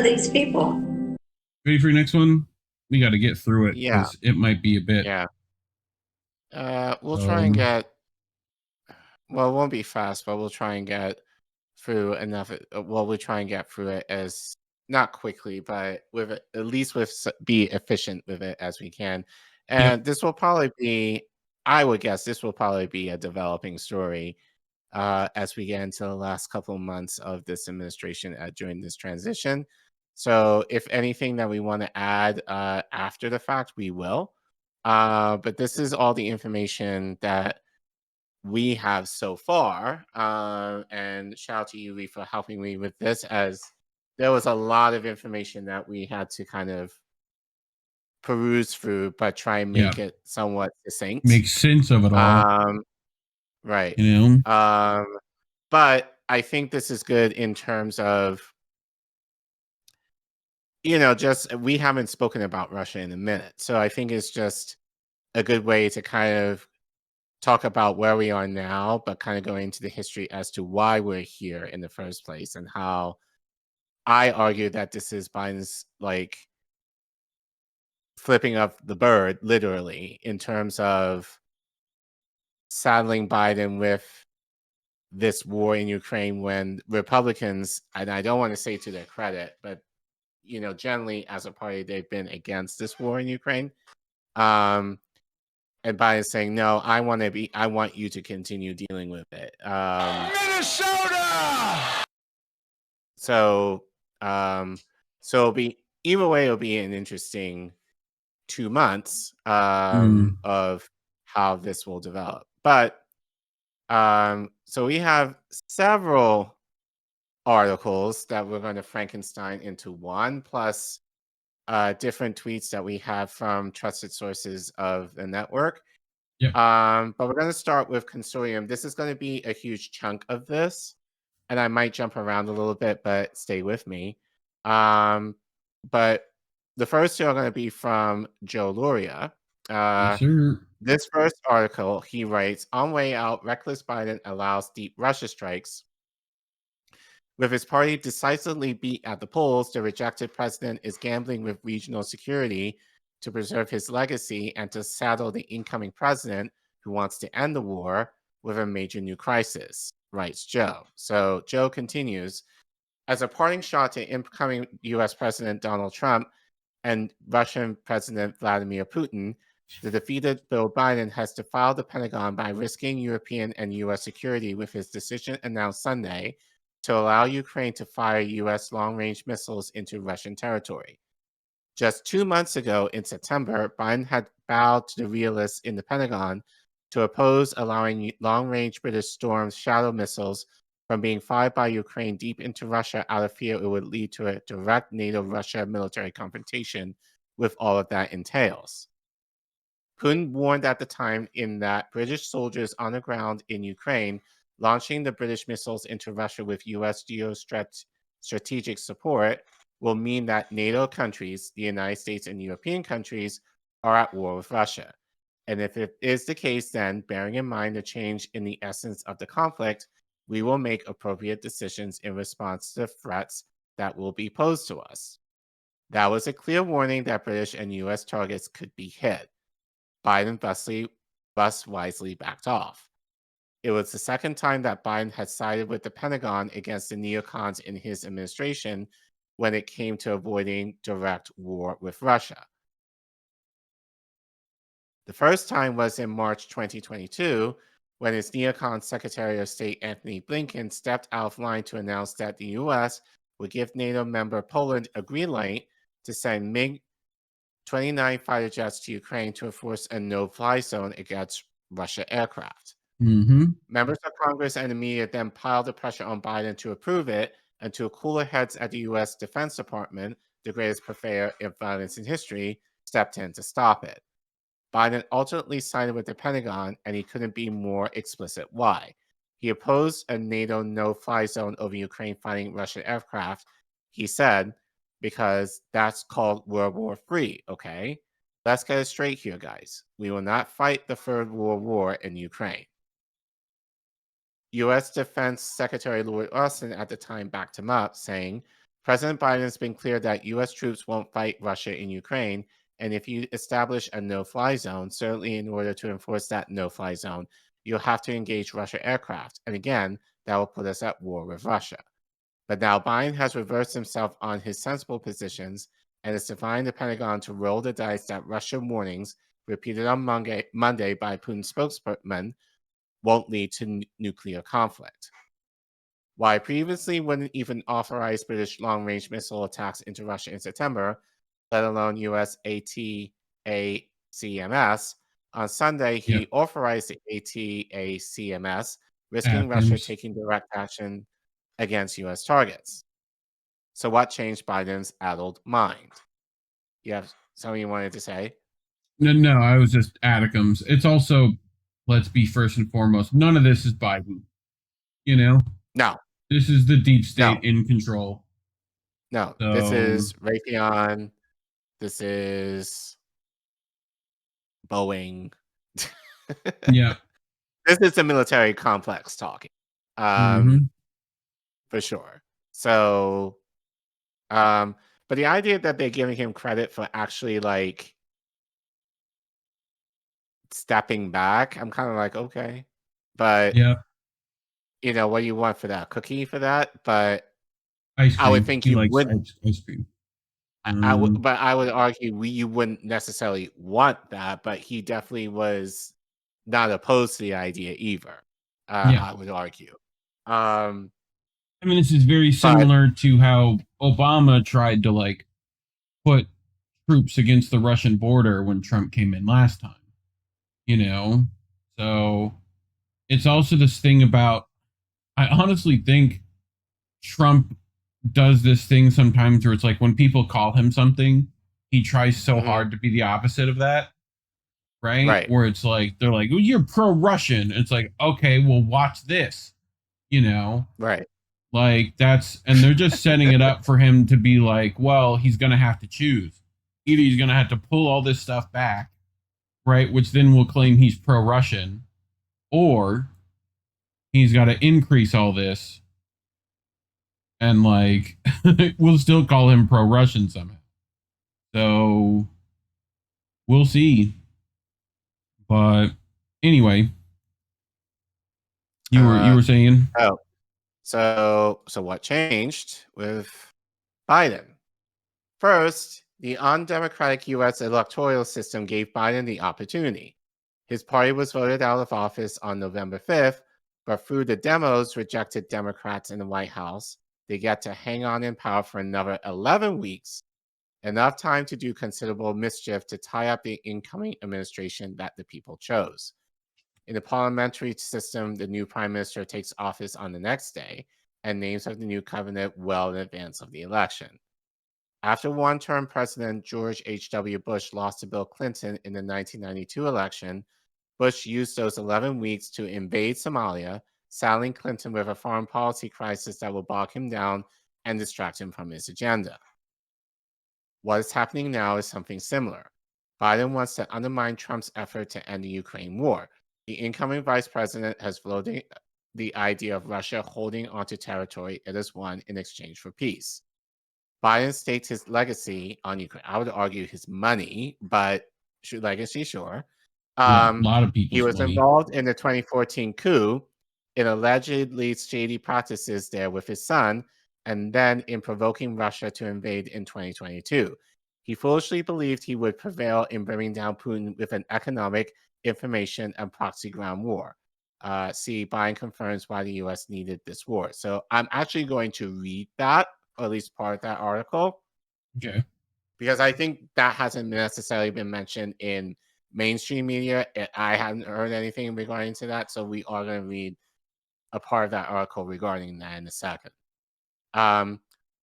are these people? Ready for your next one? We got to get through it Yeah. because it might be a bit. Yeah. We'll try and get. Well, it won't be fast, but we'll try and get through enough. Well, we'll try and get through it as not quickly, but with it, at least be efficient with it as we can. And this will probably be, I would guess, this will probably be a developing story as we get into the last couple of months of this administration during this transition. So, if anything that we want to add after the fact, we will. But this is all the information that we have so far. And shout out to you, Lee, for helping me with this, as there was a lot of information that we had to kind of peruse through, but try and make it somewhat succinct. Make sense of it all. Right. You know? But I think this is good in terms of, just we haven't spoken about Russia in a minute. So I think it's just a good way to kind of talk about where we are now, but kind of going into the history as to why we're here in the first place, and how I argue that this is Biden's flipping of the bird, literally, in terms of saddling Biden with this war in Ukraine, when Republicans, and I don't want to say to their credit, but generally as a party, they've been against this war in Ukraine. And Biden saying, no, I want you to continue dealing with it. Minnesota! So it'll be, either way, it'll be an interesting 2 months of how this will develop. But so we have several articles that we're going to Frankenstein into one, plus different tweets that we have from trusted sources of the network. But we're going to start with Consortium. This is going to be a huge chunk of this, and I might jump around a little bit, but stay with me. But the first two are going to be from Joe Lauria. This first article, he writes, on way out, reckless Biden allows deep Russia strikes. With his party decisively beat at the polls, the rejected president is gambling with regional security to preserve his legacy and to saddle the incoming president, who wants to end the war, with a major new crisis, writes Joe. So Joe continues, as a parting shot to incoming U.S. President Donald Trump and Russian President Vladimir Putin, the defeated Joe Biden has defiled the Pentagon by risking European and U.S. security with his decision announced Sunday to allow Ukraine to fire U.S. long-range missiles into Russian territory. Just 2 months ago, in September, Biden had bowed to the realists in the Pentagon to oppose allowing long-range British Storm Shadow missiles from being fired by Ukraine deep into Russia out of fear it would lead to a direct NATO-Russia military confrontation, with all of that entails. Putin warned at the time in that British soldiers on the ground in Ukraine launching the British missiles into Russia with U.S. geostrategic support will mean that NATO countries, the United States and European countries, are at war with Russia. And if it is the case, then, bearing in mind the change in the essence of the conflict, we will make appropriate decisions in response to the threats that will be posed to us. That was a clear warning that British and U.S. targets could be hit. Biden thus wisely backed off. It was the second time that Biden had sided with the Pentagon against the neocons in his administration when it came to avoiding direct war with Russia. The first time was in March 2022, when his neocon Secretary of State Antony Blinken stepped out of line to announce that the U.S. would give NATO member Poland a green light to send MiG-29 fighter jets to Ukraine to enforce a no-fly zone against Russia aircraft. Members of Congress and the media then piled the pressure on Biden to approve it, until cooler heads at the U.S. Defense Department, the greatest purveyor of violence in history, stepped in to stop it. Biden ultimately sided with the Pentagon, and he couldn't be more explicit why. He opposed a NATO no-fly zone over Ukraine fighting Russian aircraft. He said, because that's called World War III, okay? Let's get it straight here, guys. We will not fight the Third World War in Ukraine. U.S. Defense Secretary Lloyd Austin at the time backed him up, saying, President Biden has been clear that U.S. troops won't fight Russia in Ukraine, and if you establish a no-fly zone, certainly in order to enforce that no-fly zone, you'll have to engage Russia aircraft. And again, that will put us at war with Russia. But now Biden has reversed himself on his sensible positions and is defying the Pentagon to roll the dice that Russian warnings, repeated on Monday by Putin's spokesman, won't lead to nuclear conflict. While I previously wouldn't even authorize British long-range missile attacks into Russia in September, let alone US ATACMS, on Sunday he authorized the ATACMS, risking Russia taking direct action against US targets. So what changed Biden's addled mind? You have something you wanted to say? No, I was just Atticums. It's also, let's be first and foremost, none of this is Biden. You know? No. This is the deep state in control. No, so, this is Raytheon. This is Boeing. Yeah. This is the military complex talking. For sure. So, but the idea that they're giving him credit for actually like stepping back, I'm kind of like, okay. But you know, what do you want for that? Cookie for that? But ice cream. I would think he you likes would ice cream. But I would argue you wouldn't necessarily want that, but he definitely was not opposed to the idea either. I would argue. I mean, this is very similar to how Obama tried to like put troops against the Russian border when Trump came in last time. You know, so it's also this thing about. I honestly think Trump does this thing sometimes where it's like when people call him something, he tries so hard to be the opposite of that. Right? Where it's like, they're like, well, you're pro-Russian. It's like, okay, well, watch this. You know? Right. Like, that's, and they're just setting it up for him to be like, well, he's going to have to choose. Either he's going to have to pull all this stuff back, right? Which then will claim he's pro-Russian, or he's got to increase all this and like we'll still call him pro-Russian somehow. So we'll see. But anyway, you were saying? Oh, so what changed with Biden? First, the undemocratic U.S. electoral system gave Biden the opportunity. His party was voted out of office on November 5th, but through the demos rejected Democrats in the White House, they get to hang on in power for another 11 weeks, enough time to do considerable mischief to tie up the incoming administration that the people chose. In the parliamentary system, the new prime minister takes office on the next day, and names of the new cabinet well in advance of the election. After one-term President George H.W. Bush lost to Bill Clinton in the 1992 election, Bush used those 11 weeks to invade Somalia, saddling Clinton with a foreign policy crisis that will bog him down and distract him from his agenda. What is happening now is something similar. Biden wants to undermine Trump's effort to end the Ukraine war. The incoming vice president has floated the idea of Russia holding onto territory it has won in exchange for peace. Biden states his legacy on Ukraine. I would argue his money, but legacy, sure. A lot of people. He was involved in the 2014 coup, in allegedly shady practices there with his son, and then in provoking Russia to invade in 2022. He foolishly believed he would prevail in bringing down Putin with an economic, information, and proxy ground war. See, Biden confirms why the U.S. needed this war. So I'm actually going to read that, or at least part of that article. Okay. Because I think that hasn't necessarily been mentioned in mainstream media. I haven't heard anything regarding to that. So we are going to read a part of that article regarding that in a second.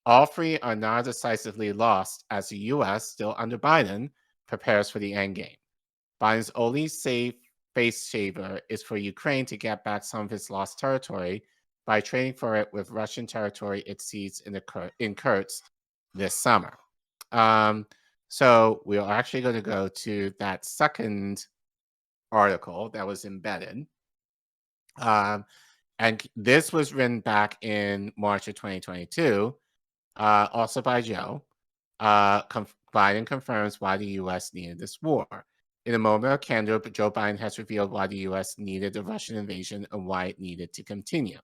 All three are not decisively lost as the U.S., still under Biden, prepares for the endgame. Biden's only safe face saver is for Ukraine to get back some of its lost territory by trading for it with Russian territory it seized in Kursk this summer. So we are actually going to go to that second article that was embedded. And this was written back in March of 2022. also by Joe. Biden confirms why the U.S. needed this war. In a moment of candor, Joe Biden has revealed why the U.S. needed the Russian invasion and why it needed to continue.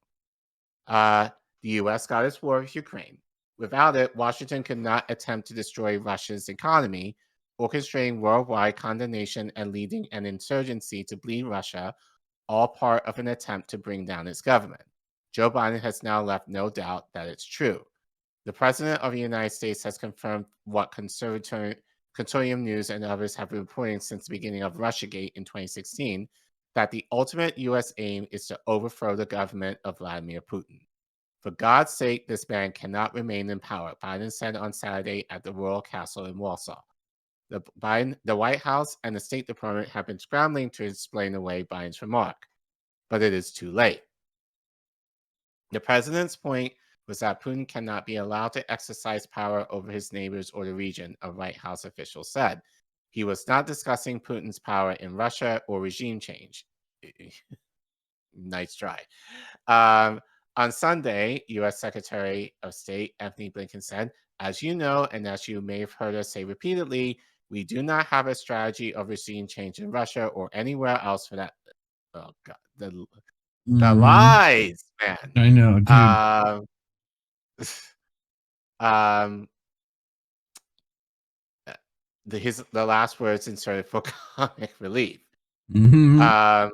The U.S. got its war with Ukraine. Without it, Washington could not attempt to destroy Russia's economy, orchestrating worldwide condemnation and leading an insurgency to bleed Russia, all part of an attempt to bring down its government. Joe Biden has now left no doubt that it's true. The President of the United States has confirmed what Consortium News and others have been reporting since the beginning of Russiagate in 2016, that the ultimate U.S. aim is to overthrow the government of Vladimir Putin. For God's sake, this man cannot remain in power, Biden said on Saturday at the Royal Castle in Warsaw. The White House and the State Department have been scrambling to explain away Biden's remark, but it is too late. The president's point was that Putin cannot be allowed to exercise power over his neighbors or the region, a White House official said. He was not discussing Putin's power in Russia or regime change. Nice try. On Sunday, U.S. Secretary of State Anthony Blinken said, as you know, and as you may have heard us say repeatedly, we do not have a strategy of regime change in Russia or anywhere else for that. Oh, God. The lies, man. I know, dude. The last words inserted for comic relief. Mm-hmm.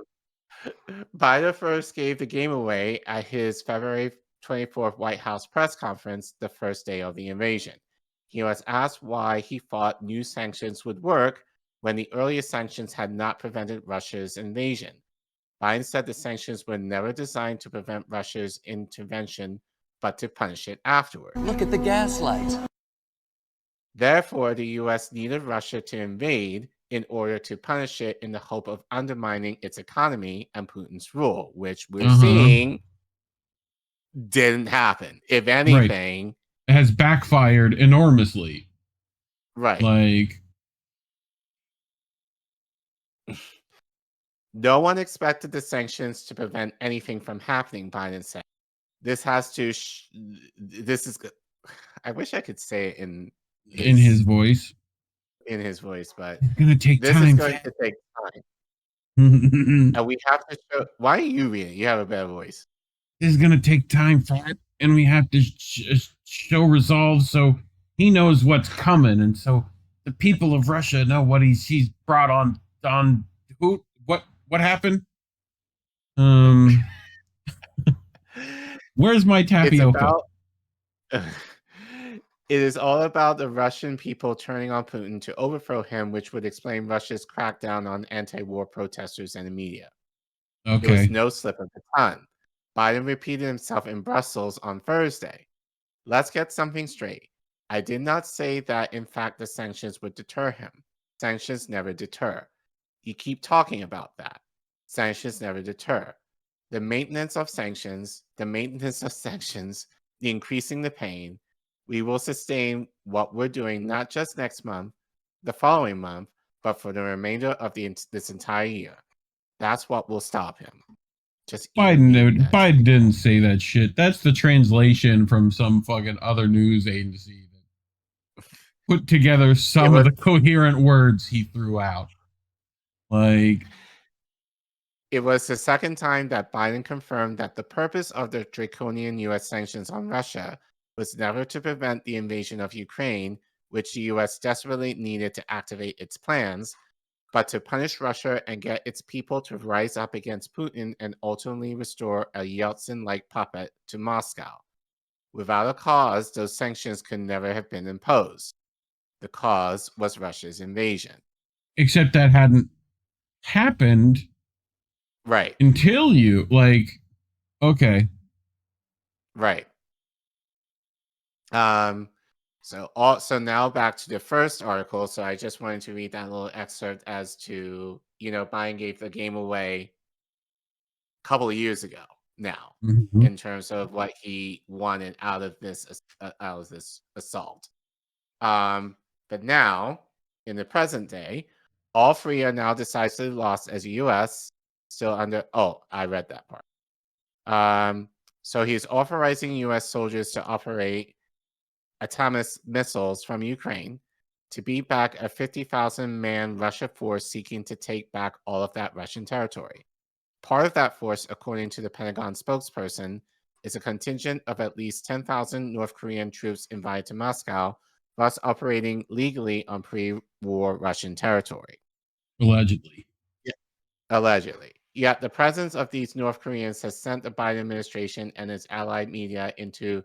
Biden first gave the game away at his February 24th White House press conference, the first day of the invasion. He was asked why he thought new sanctions would work when the earlier sanctions had not prevented Russia's invasion. Biden said the sanctions were never designed to prevent Russia's intervention, but to punish it afterward. Look at the gaslight. Therefore, the U.S. needed Russia to invade in order to punish it in the hope of undermining its economy and Putin's rule, which we're seeing didn't happen. If anything, it has backfired enormously. Right. Like, no one expected the sanctions to prevent anything from happening, Biden said. This has to, this is, I wish I could say it in his voice. In his voice, but it's gonna take this time. Is going to take time. And we have to show, why are you reading? You have a better voice. This is gonna take time for it, and we have to show resolve so he knows what's coming, and so the people of Russia know what he's brought on who what happened. Where's my tapioca? It is all about the Russian people turning on Putin to overthrow him, which would explain Russia's crackdown on anti-war protesters and the media. Okay. It was no slip of the tongue. Biden repeated himself in Brussels on Thursday. Let's get something straight. I did not say that, in fact, the sanctions would deter him. Sanctions never deter. You keep talking about that. Sanctions never deter. The maintenance of sanctions, the increasing the pain, we will sustain what we're doing not just next month, the following month, but for the remainder of this entire year. That's what will stop him. Just Biden didn't say that shit. That's the translation from some fucking other news agency that put together some of the coherent words he threw out. Like, it was the second time that Biden confirmed that the purpose of the draconian U.S. sanctions on Russia was never to prevent the invasion of Ukraine, which the U.S. desperately needed to activate its plans, but to punish Russia and get its people to rise up against Putin and ultimately restore a Yeltsin-like puppet to Moscow. Without a cause, those sanctions could never have been imposed. The cause was Russia's invasion. Except that hadn't happened. Right. Until you, okay. Right. So now back to the first article. So I just wanted to read that little excerpt as to, Biden gave the game away a couple of years ago now, in terms of what he wanted out of this assault. But now, in the present day, all three are now decisively lost as the U.S. still under. Oh, I read that part. So he's authorizing U.S. soldiers to operate ATACMS missiles from Ukraine to beat back a 50,000-man Russia force seeking to take back all of that Russian territory. Part of that force, according to the Pentagon spokesperson, is a contingent of at least 10,000 North Korean troops invited to Moscow, thus operating legally on pre-war Russian territory. Allegedly. Yeah. Allegedly. Yet the presence of these North Koreans has sent the Biden administration and its allied media into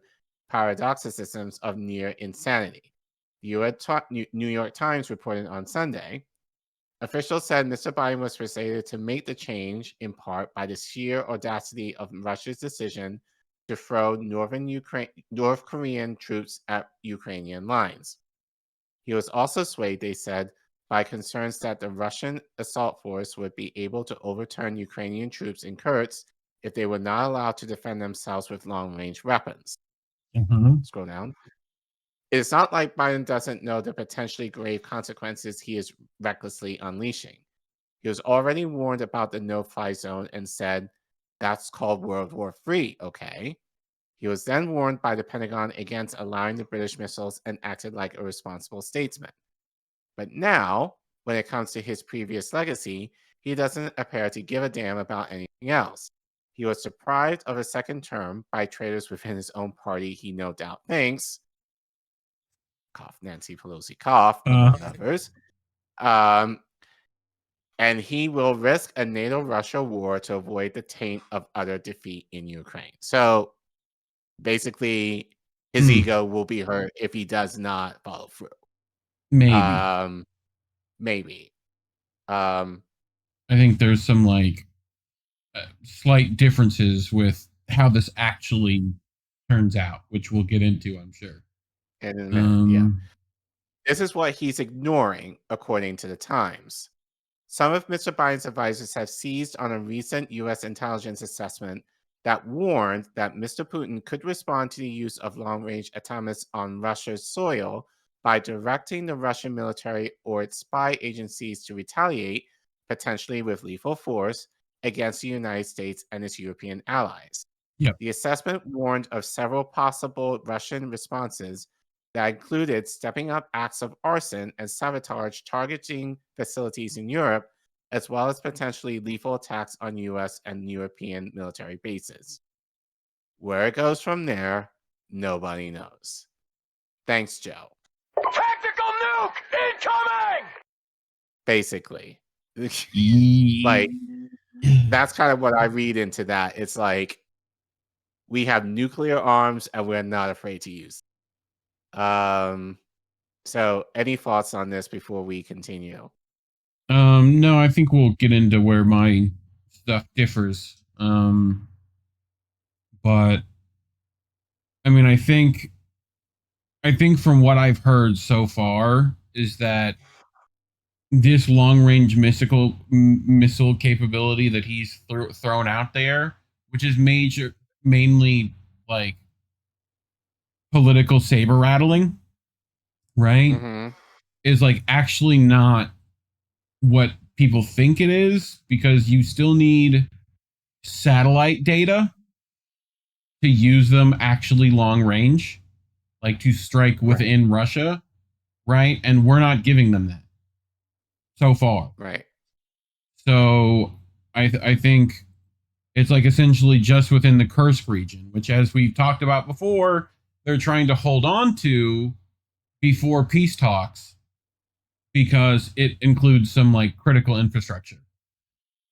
paradoxicisms of near insanity. The New York Times reported on Sunday, officials said Mr. Biden was persuaded to make the change in part by the sheer audacity of Russia's decision to throw North Korean troops at Ukrainian lines. He was also swayed, they said, by concerns that the Russian assault force would be able to overturn Ukrainian troops in Kursk if they were not allowed to defend themselves with long-range weapons. Scroll down. It's not like Biden doesn't know the potentially grave consequences he is recklessly unleashing. He was already warned about the no-fly zone and said, that's called World War III, okay? He was then warned by the Pentagon against allowing the British missiles and acted like a responsible statesman. But now, when it comes to his previous legacy, he doesn't appear to give a damn about anything else. He was deprived of a second term by traitors within his own party he no doubt thinks, cough, Nancy Pelosi, cough, among others. And he will risk a NATO-Russia war to avoid the taint of utter defeat in Ukraine. So basically, his ego will be hurt if he does not follow through. Maybe. Maybe. I think there's some slight differences with how this actually turns out, which we'll get into, I'm sure. In a minute, yeah. This is what he's ignoring, according to the Times. Some of Mr. Biden's advisors have seized on a recent U.S. intelligence assessment that warned that Mr. Putin could respond to the use of long-range ATACMS on Russia's soil by directing the Russian military or its spy agencies to retaliate, potentially with lethal force, against the United States and its European allies. Yep. The assessment warned of several possible Russian responses that included stepping up acts of arson and sabotage targeting facilities in Europe, as well as potentially lethal attacks on U.S. and European military bases. Where it goes from there, nobody knows. Thanks, Joe. Tactical nuke incoming! Basically. That's kind of what I read into that. It's like, we have nuclear arms and we're not afraid to use them. So any thoughts on this before we continue? No, I think we'll get into where my stuff differs. But I mean, I think from what I've heard so far is that this long-range missile capability that he's thrown out there, which is mainly like political saber rattling, right? Is like actually not what people think it is, because you still need satellite data to use them actually long range, like to strike within Russia, right? And we're not giving them that so far. Right. So I think it's like essentially just within the Kursk region, which, as we've talked about before, they're trying to hold on to before peace talks, because it includes some like critical infrastructure,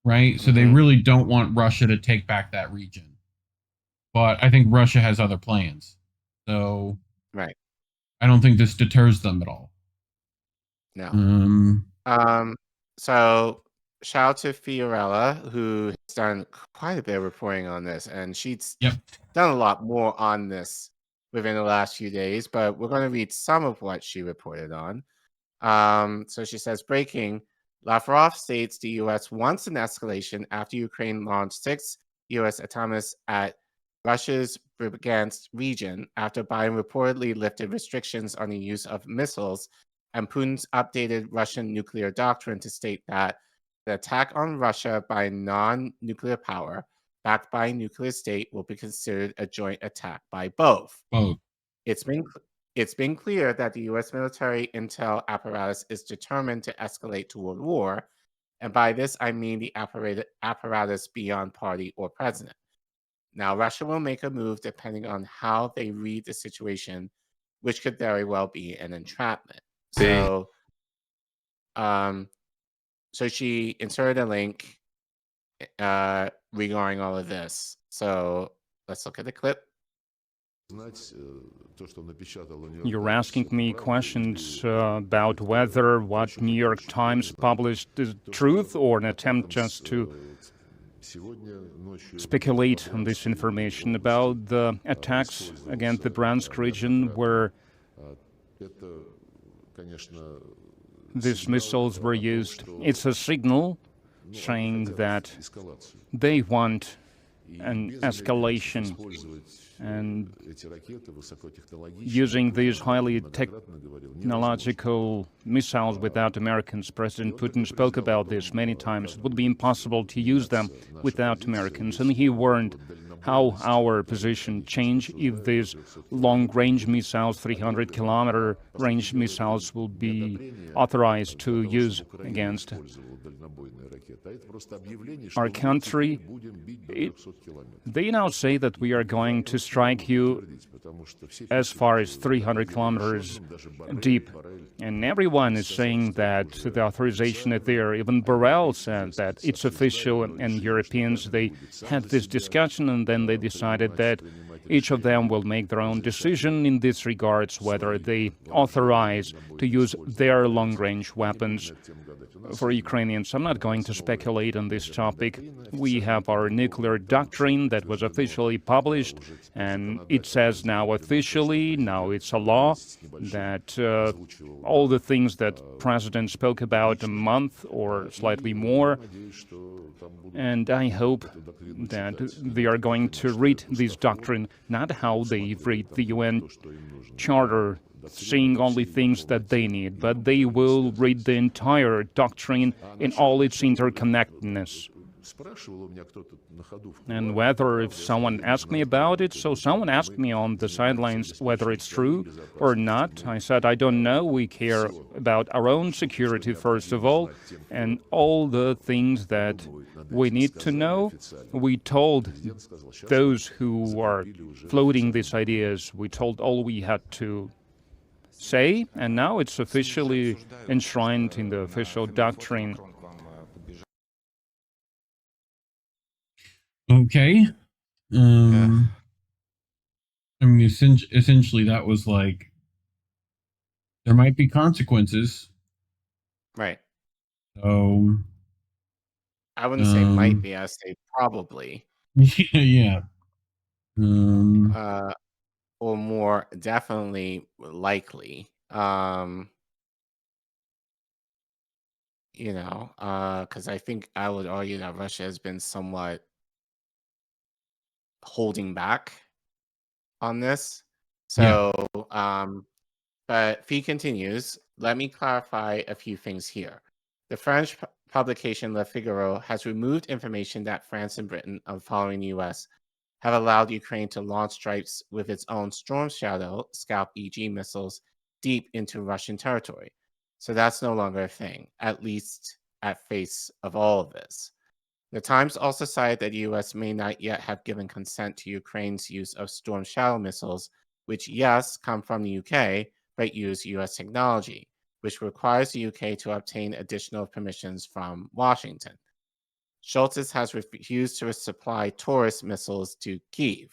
right? So they really don't want Russia to take back that region. But I think Russia has other plans. So right. I don't think this deters them at all. No. So shout out to Fiorella, who has done quite a bit of reporting on this, and she's done a lot more on this within the last few days, but we're going to read some of what she reported on. So she says, breaking, Lavrov states the U.S. wants an escalation after Ukraine launched 6 U.S. ATACMS at Russia's Bryansk region after Biden reportedly lifted restrictions on the use of missiles, and Putin's updated Russian nuclear doctrine to state that the attack on Russia by a non-nuclear power backed by a nuclear state will be considered a joint attack by both. It's been It's been clear that the U.S. military intel apparatus is determined to escalate toward war, and by this I mean the apparatus beyond party or president. Now, Russia will make a move depending on how they read the situation, which could very well be an entrapment. So, so she inserted a link regarding all of this. So let's look at the clip. You're asking me questions about whether what New York Times published is truth or an attempt just to speculate on this information about the attacks against the Bryansk region where these missiles were used. It's a signal saying that they want an escalation, and using these highly technological missiles without Americans. President Putin spoke about this many times. It would be impossible to use them without Americans, and he warned how our position changed if these long-range missiles, 300-kilometer range missiles, will be authorized to use against our country. They now say that we are going to strike you as far as 300 kilometers deep. And everyone is saying that the authorization is there. Even Borrell said that it's official, and Europeans, they had this discussion, and then they decided that each of them will make their own decision in this regards, whether they authorize to use their long-range weapons for Ukrainians. I'm not going to speculate on this topic. We have our nuclear doctrine that was officially published, and it says now officially, now it's a law, that all the things that President spoke about a month or slightly more, and I hope that they are going to read this doctrine, not how they read the UN Charter, seeing only things that they need, but they will read the entire doctrine in all its interconnectedness. And whether if someone asked me about it, so someone asked me on the sidelines whether it's true or not. I said, I don't know. We care about our own security, first of all, and all the things that we need to know. We told those who are floating these ideas, we told all we had to say, and now it's officially enshrined in the official doctrine. Okay. I mean, essentially, that was like, there might be consequences. Right. So, I wouldn't say might be, I'd say probably. Yeah. Or more definitely likely. Because I think I would argue that Russia has been somewhat holding back on this. So, but Fee continues, let me clarify a few things here. The French publication Le Figaro has removed information that France and Britain, following the US, have allowed Ukraine to launch strikes with its own Storm Shadow Scalp EG missiles deep into Russian territory. So that's no longer a thing, at least at face of all of this. The Times also cited that the US may not yet have given consent to Ukraine's use of Storm Shadow missiles, which, yes, come from the UK, but use US technology, which requires the UK to obtain additional permissions from Washington. Schultz has refused to supply Taurus missiles to Kiev,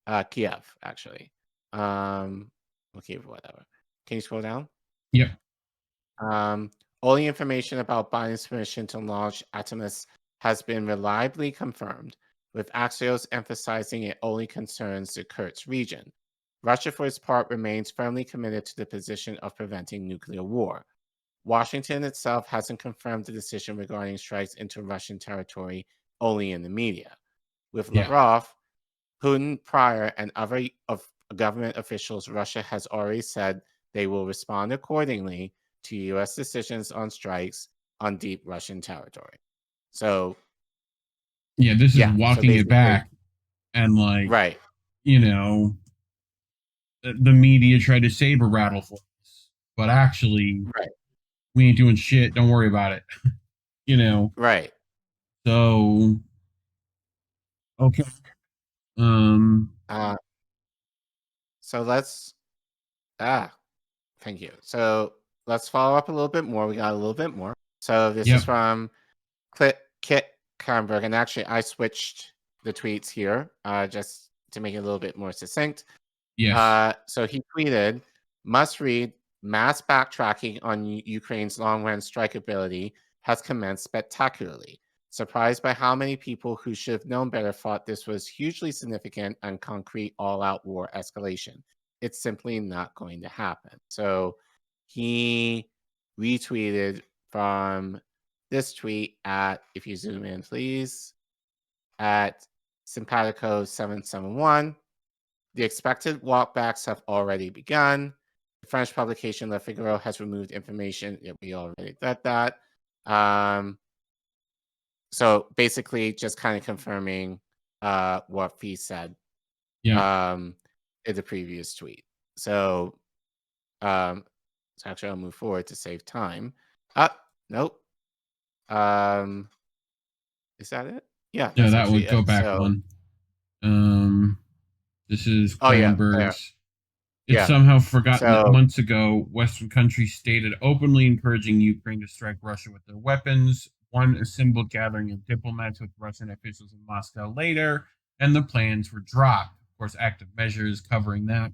actually. Okay, whatever. Can you scroll down? Yeah. All the information about Biden's permission to launch Artemis has been reliably confirmed, with Axios emphasizing it only concerns the Kursk region. Russia, for its part, remains firmly committed to the position of preventing nuclear war. Washington itself hasn't confirmed the decision regarding strikes into Russian territory, only in the media. With Lavrov, Putin, Pryor, and other government officials, Russia has already said they will respond accordingly to U.S. decisions on strikes on deep Russian territory. So, this is walking it back, and like, right. the media tried to saber rattle for us, but actually, we ain't doing shit. Don't worry about it. You know. Right. So. Okay. So let's. Thank you. So let's follow up a little bit more. We got a little bit more. So this is from Kit Kronberg, and actually I switched the tweets here just to make it a little bit more succinct. Yes. So he tweeted, "Must read: mass backtracking on Ukraine's long-range strike ability has commenced spectacularly. Surprised by how many people who should have known better thought this was hugely significant and concrete all-out war escalation. It's simply not going to happen." So he retweeted from this tweet at, if you zoom in, please, at Simpatico771. "The expected walkbacks have already begun. The French publication Le Figaro has removed information." Yeah, we already did that. So basically just kind of confirming what Fee said in the previous tweet. So, actually I'll move forward to save time. Nope. Is that it? Yeah. No, that would go back one. This is Kronberg's. It's somehow forgotten that months ago, Western countries stated openly encouraging Ukraine to strike Russia with their weapons. One assembled gathering of diplomats with Russian officials in Moscow later, and the plans were dropped. Of course, active measures covering that.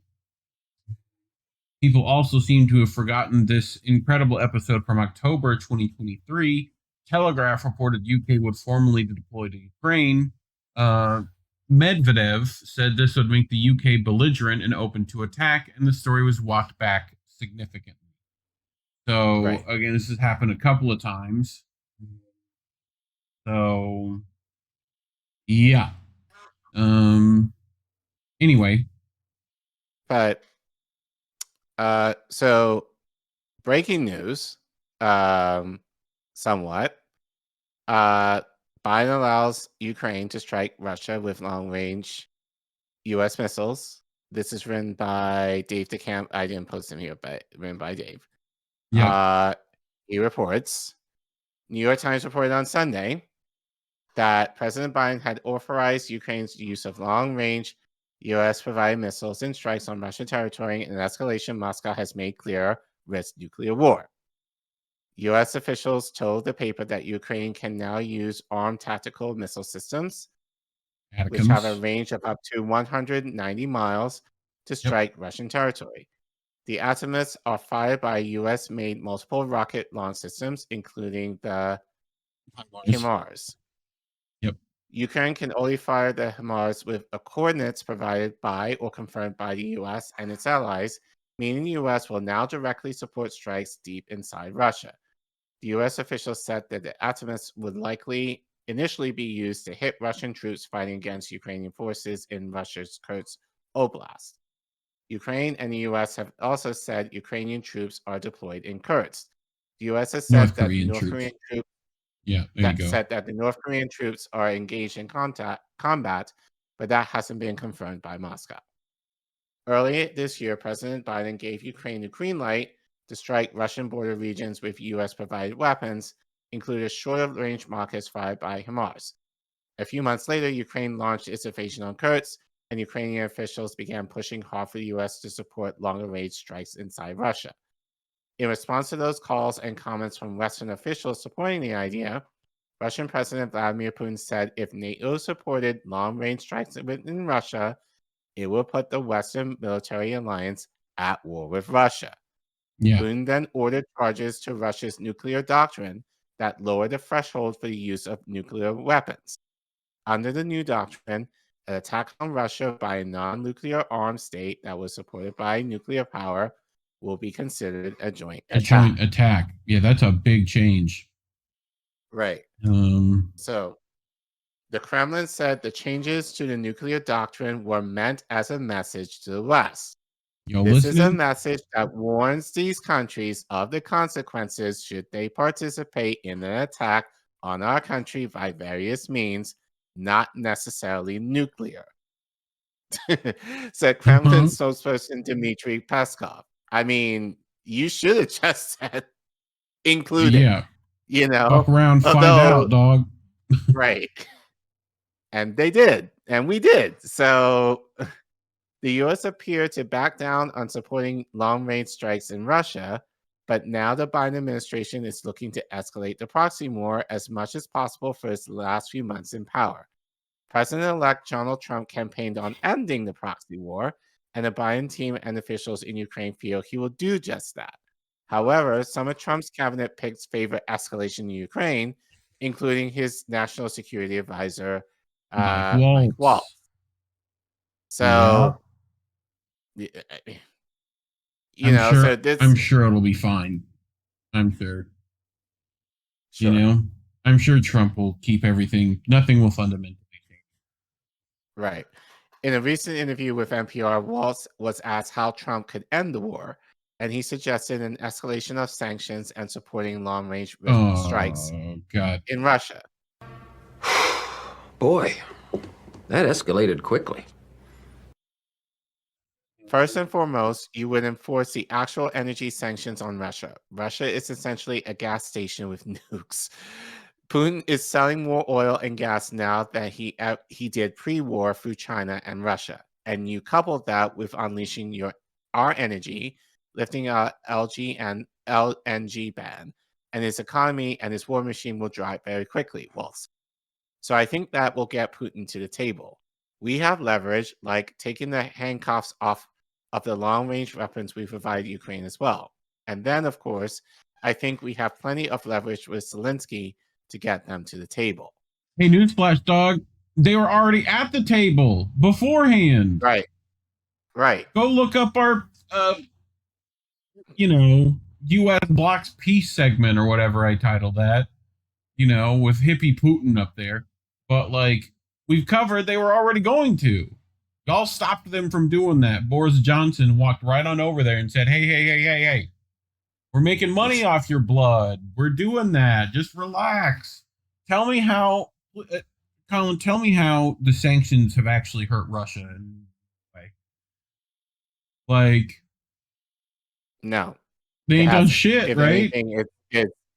People also seem to have forgotten this incredible episode from October 2023. Telegraph reported UK would formally deploy to Ukraine. Medvedev said this would make the UK belligerent and open to attack, and the story was walked back significantly. So, again, this has happened a couple of times. So, yeah. Anyway. But, so, breaking news, somewhat. Biden allows Ukraine to strike Russia with long-range U.S. missiles. This is written by Dave DeCamp. I didn't post him here, but written by Dave. He reports, New York Times reported on Sunday that President Biden had authorized Ukraine's use of long-range U.S.-provided missiles and strikes on Russian territory, an escalation Moscow has made clear risks nuclear war. U.S. officials told the paper that Ukraine can now use armed tactical missile systems, which have a range of up to 190 miles to strike Russian territory. The Atoms are fired by U.S.-made multiple rocket launch systems, including the HIMARS. Ukraine can only fire the HIMARS with coordinates provided by or confirmed by the U.S. and its allies, meaning the U.S. will now directly support strikes deep inside Russia. The U.S. officials said that the Atoms would likely initially be used to hit Russian troops fighting against Ukrainian forces in Russia's Kursk Oblast. Ukraine and the U.S. have also said Ukrainian troops are deployed in Kursk. The U.S. has said that the North Korean troops said that the North Korean troops are engaged in combat, but that hasn't been confirmed by Moscow. Earlier this year, President Biden gave Ukraine the green light to strike Russian border regions with U.S.-provided weapons, including shorter-range rockets fired by HIMARS. A few months later, Ukraine launched its invasion on Kursk, and Ukrainian officials began pushing hard for the U.S. to support longer-range strikes inside Russia. In response to those calls and comments from Western officials supporting the idea, Russian President Vladimir Putin said if NATO supported long-range strikes within Russia, it would put the Western military alliance at war with Russia. Putin then ordered charges to Russia's nuclear doctrine that lowered the threshold for the use of nuclear weapons. Under the new doctrine, an attack on Russia by a non-nuclear armed state that was supported by nuclear power will be considered a joint attack. Yeah, that's a big change. Right. So, the Kremlin said the changes to the nuclear doctrine were meant as a message to the West. This is a message that warns these countries of the consequences should they participate in an attack on our country by various means, not necessarily nuclear. said Kremlin spokesperson Dmitry Peskov. I mean, you should have just said including. Yeah. You know, fuck around, find out, dog. Right. And they did, and we did. So the U.S. appeared to back down on supporting long-range strikes in Russia, but now the Biden administration is looking to escalate the proxy war as much as possible for its last few months in power. President-elect Donald Trump campaigned on ending the proxy war, and the Biden team and officials in Ukraine feel he will do just that. However, some of Trump's cabinet picks favor escalation in Ukraine, including his national security advisor, Mike Waltz. So, I'm sure it'll be fine. I'm sure. You know, I'm sure Trump will keep everything. Nothing will fundamentally change. Right. In a recent interview with NPR, Waltz was asked how Trump could end the war, and he suggested an escalation of sanctions and supporting long-range strikes in Russia. Boy, that escalated quickly. First and foremost, you would enforce the actual energy sanctions on Russia. Russia is essentially a gas station with nukes. Putin is selling more oil and gas now than he did pre-war through China and Russia. And you couple that with unleashing our energy, lifting a LNG ban, and his economy and his war machine will dry very quickly. So I think that will get Putin to the table. We have leverage, like taking the handcuffs off of the long-range weapons we provide Ukraine as well. And then, of course, I think we have plenty of leverage with Zelensky to get them to the table. Hey, newsflash, dog. They were already at the table beforehand. Right. Go look up our, U.S. blocks peace segment or whatever I titled that, with hippie Putin up there. But, we've covered they were already going to. Y'all stopped them from doing that. Boris Johnson walked right on over there and said, hey. We're making money off your blood. We're doing that. Just relax. Tell me how, Collin, the sanctions have actually hurt Russia in a way. No. They ain't done shit, if right?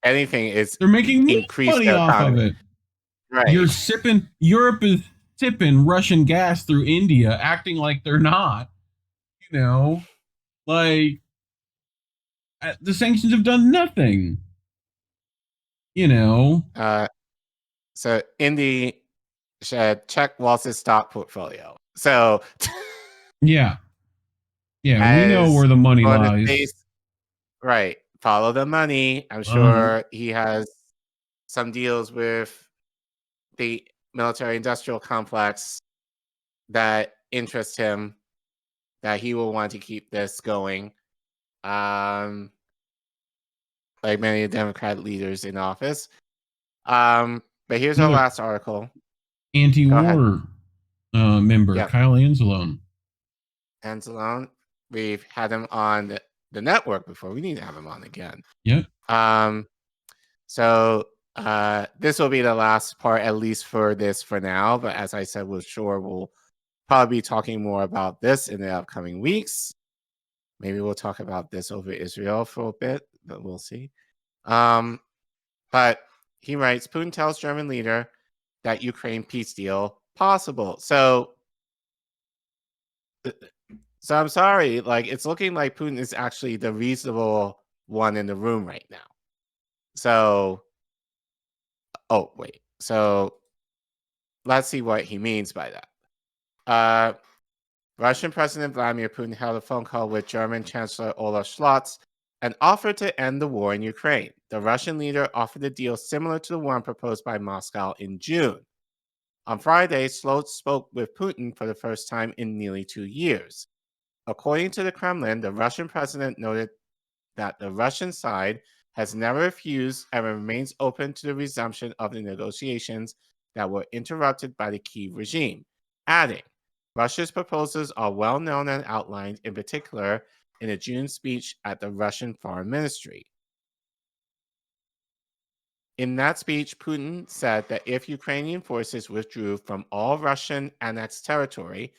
Anything is they're making money off of it. Right. Europe is sipping Russian gas through India, acting like they're not. The sanctions have done nothing. So Indy should check Waltz's stock portfolio. So yeah, we know where the money lies. Right. Follow the money. I'm sure he has some deals with the military-industrial complex that interest him, that he will want to keep this going. Like many Democrat leaders in office. But here's our last article. Anti-war member, Kyle Anzalone. We've had him on the network before. We need to have him on again. Yep. So this will be the last part, at least for now. But as I said, we'll probably be talking more about this in the upcoming weeks. Maybe we'll talk about this over Israel for a bit, but we'll see. But he writes, Putin tells German leader that Ukraine peace deal possible. So I'm sorry, it's looking like Putin is actually the reasonable one in the room right now. So, so let's see what he means by that. Russian President Vladimir Putin held a phone call with German Chancellor Olaf Scholz and offered to end the war in Ukraine. The Russian leader offered a deal similar to the one proposed by Moscow in June. On Friday, Scholz spoke with Putin for the first time in nearly 2 years. According to the Kremlin, the Russian president noted that the Russian side has never refused and remains open to the resumption of the negotiations that were interrupted by the Kyiv regime, adding, Russia's proposals are well known and outlined, in particular, in a June speech at the Russian Foreign Ministry. In that speech, Putin said that if Ukrainian forces withdrew from all Russian annexed territory,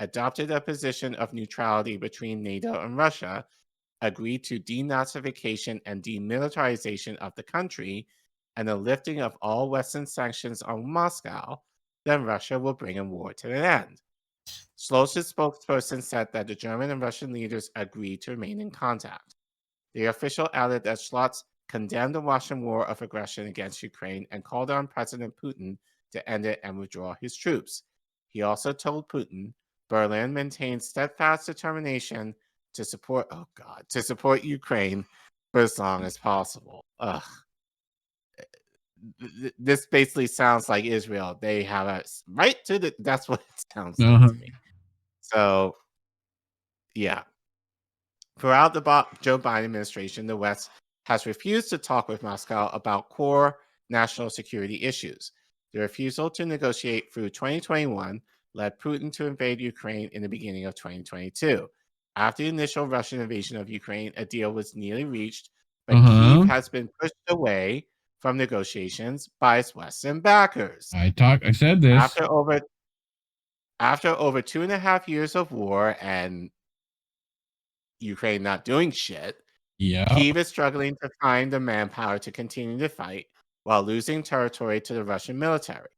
adopted a position of neutrality between NATO and Russia, agreed to denazification and demilitarization of the country, and the lifting of all Western sanctions on Moscow, then Russia will bring a war to an end. Schlosser's spokesperson said that the German and Russian leaders agreed to remain in contact. The official added that Schlotz condemned the Russian war of aggression against Ukraine and called on President Putin to end it and withdraw his troops. He also told Putin, Berlin maintains steadfast determination to support Ukraine for as long as possible. Ugh. This basically sounds like Israel. They have a right to the. That's what it sounds like to me. So, yeah. Throughout the Joe Biden administration, the West has refused to talk with Moscow about core national security issues. The refusal to negotiate through 2021 led Putin to invade Ukraine in the beginning of 2022. After the initial Russian invasion of Ukraine, a deal was nearly reached, but Kyiv has been pushed away from negotiations by its Western backers. I said this. After over 2.5 years of war and Ukraine not doing shit, Kyiv is struggling to find the manpower to continue the fight while losing territory to the Russian military.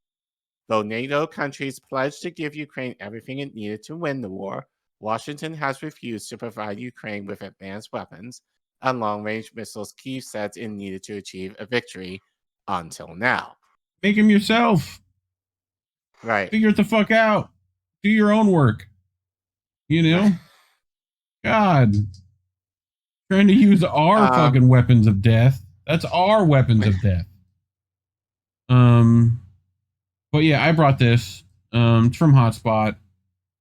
Though NATO countries pledged to give Ukraine everything it needed to win the war, Washington has refused to provide Ukraine with advanced weapons and long-range missiles Kyiv says it needed to achieve a victory until now. Make them yourself. Right. Figure it the fuck out. Do your own work. You know? God. Trying to use our fucking weapons of death. That's our weapons of death. But yeah, I brought this. It's from Hotspot.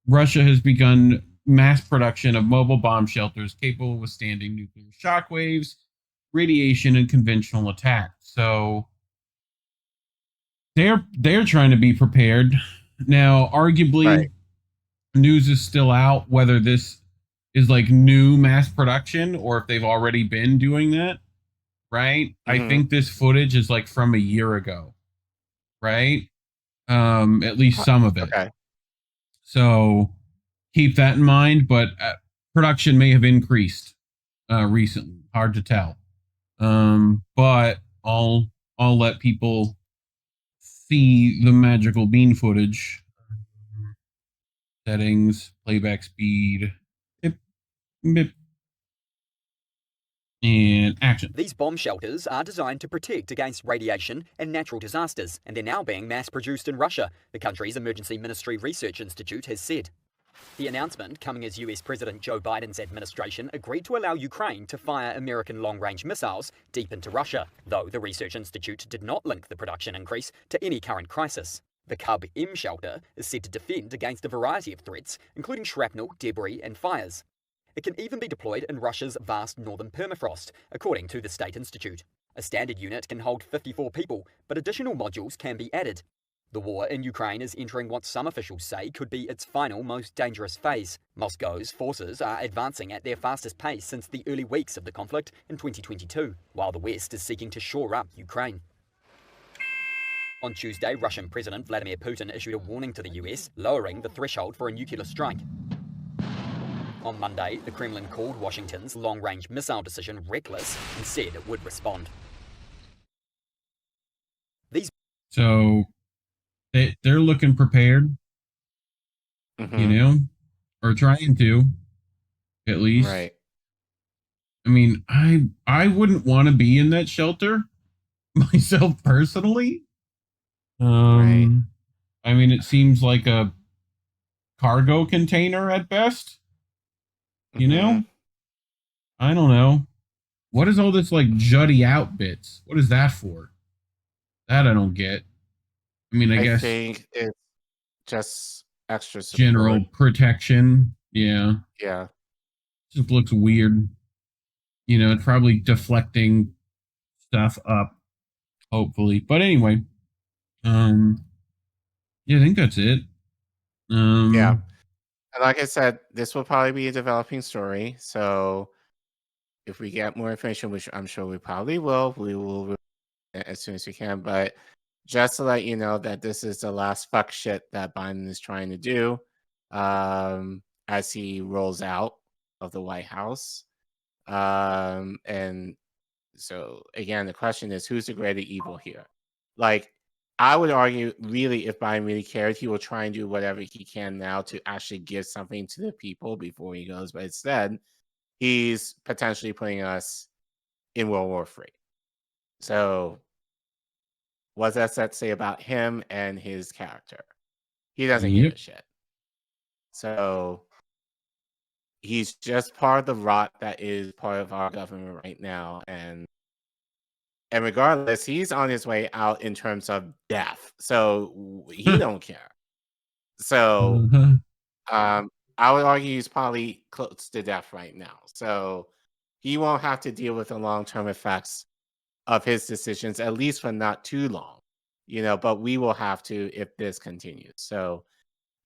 Russia has begun mass production of mobile bomb shelters capable of withstanding nuclear shockwaves, radiation, and conventional attack. So they're trying to be prepared. Now, arguably, news is still out whether this is like new mass production or if they've already been doing that, right? I think this footage is like from a year ago, right? At least some of it. Okay. So keep that in mind, but production may have increased recently. Hard to tell. But I'll let people see the magical bean footage. Settings, playback speed, and action. These bomb shelters are designed to protect against radiation and natural disasters, and they're now being mass-produced in Russia, the country's Emergency Ministry Research Institute has said. The announcement, coming as US President Joe Biden's administration agreed to allow Ukraine to fire American long-range missiles deep into Russia, though the Research Institute did not link the production increase to any current crisis. The Cub-M shelter is said to defend against a variety of threats, including shrapnel, debris, and fires. It can even be deployed in Russia's vast northern permafrost, according to the State Institute. A standard unit can hold 54 people, but additional modules can be added. The war in Ukraine is entering what some officials say could be its final, most dangerous phase. Moscow's forces are advancing at their fastest pace since the early weeks of the conflict in 2022, while the West is seeking to shore up Ukraine. On Tuesday, Russian President Vladimir Putin issued a warning to the US, lowering the threshold for a nuclear strike. On Monday, the Kremlin called Washington's long-range missile decision reckless and said it would respond. So they're looking prepared, you know, or trying to, at least. Right. I mean, I wouldn't want to be in that shelter myself personally. Right. I mean, it seems like a cargo container at best. You know? I don't know. What is all this like jutty out bits? What is that for? That I don't get. I mean, I guess think it's just extra support. General protection. Yeah. Yeah. Just looks weird. You know, it's probably deflecting stuff up, hopefully. But anyway, yeah, I think that's it. Yeah. And like I said, this will probably be a developing story. So if we get more information, which I'm sure we probably will, we will as soon as we can. But just to let you know that this is the last fuck shit that Biden is trying to do. as he rolls out of the White House. And so again, the question is, who's the greater evil here? Like, I would argue, really, if Biden really cared, he will try and do whatever he can now to actually give something to the people before he goes. But instead, he's potentially putting us in World War III. So what does that say about him and his character? He doesn't give a shit. So he's just part of the rot that is part of our government right now. And regardless, he's on his way out in terms of death. So he don't care. So I would argue he's probably close to death right now. So he won't have to deal with the long-term effects of his decisions, at least for not too long, but we will have to if this continues. So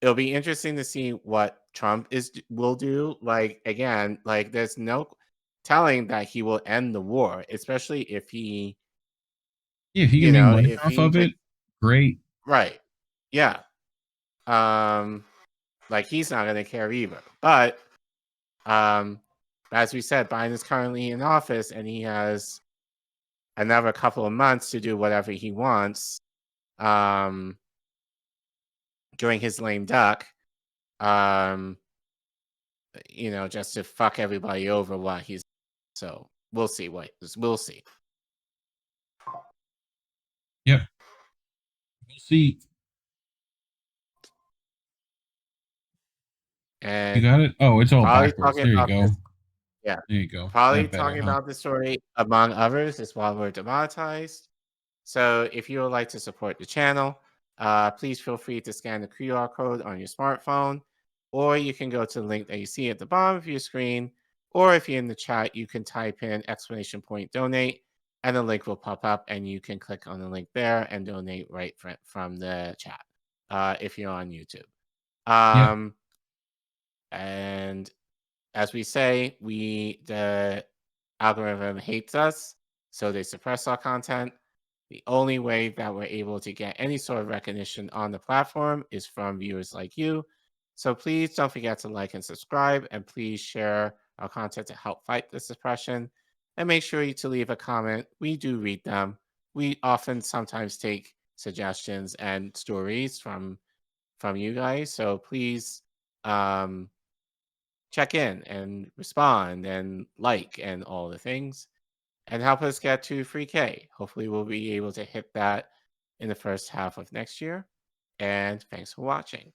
it'll be interesting to see what Trump will do. Like, again, like there's no telling that he will end the war, especially if he if he can make money off of it, great. Right. Yeah. Like he's not gonna care either. But as we said, Biden is currently in office and he has another couple of months to do whatever he wants during his lame duck, just to fuck everybody over while he's. So we'll see. We'll see. Yep. We'll see. And you got it? Oh, it's all backwards. There you go. Yeah. There you go. Probably talking about this story, among others, is while we're demonetized. So if you would like to support the channel, please feel free to scan the QR code on your smartphone, or you can go to the link that you see at the bottom of your screen, or if you're in the chat, you can type in !donate, and the link will pop up, and you can click on the link there and donate right from the chat if you're on YouTube. And as we say, the algorithm hates us, so they suppress our content. The only way that we're able to get any sort of recognition on the platform is from viewers like you. So please don't forget to like and subscribe, and please share our content to help fight the suppression. And make sure to leave a comment. We do read them. We sometimes take suggestions and stories from you guys. So please check in and respond and like and all the things, and help us get to 3K. Hopefully we'll be able to hit that in the first half of next year. And thanks for watching.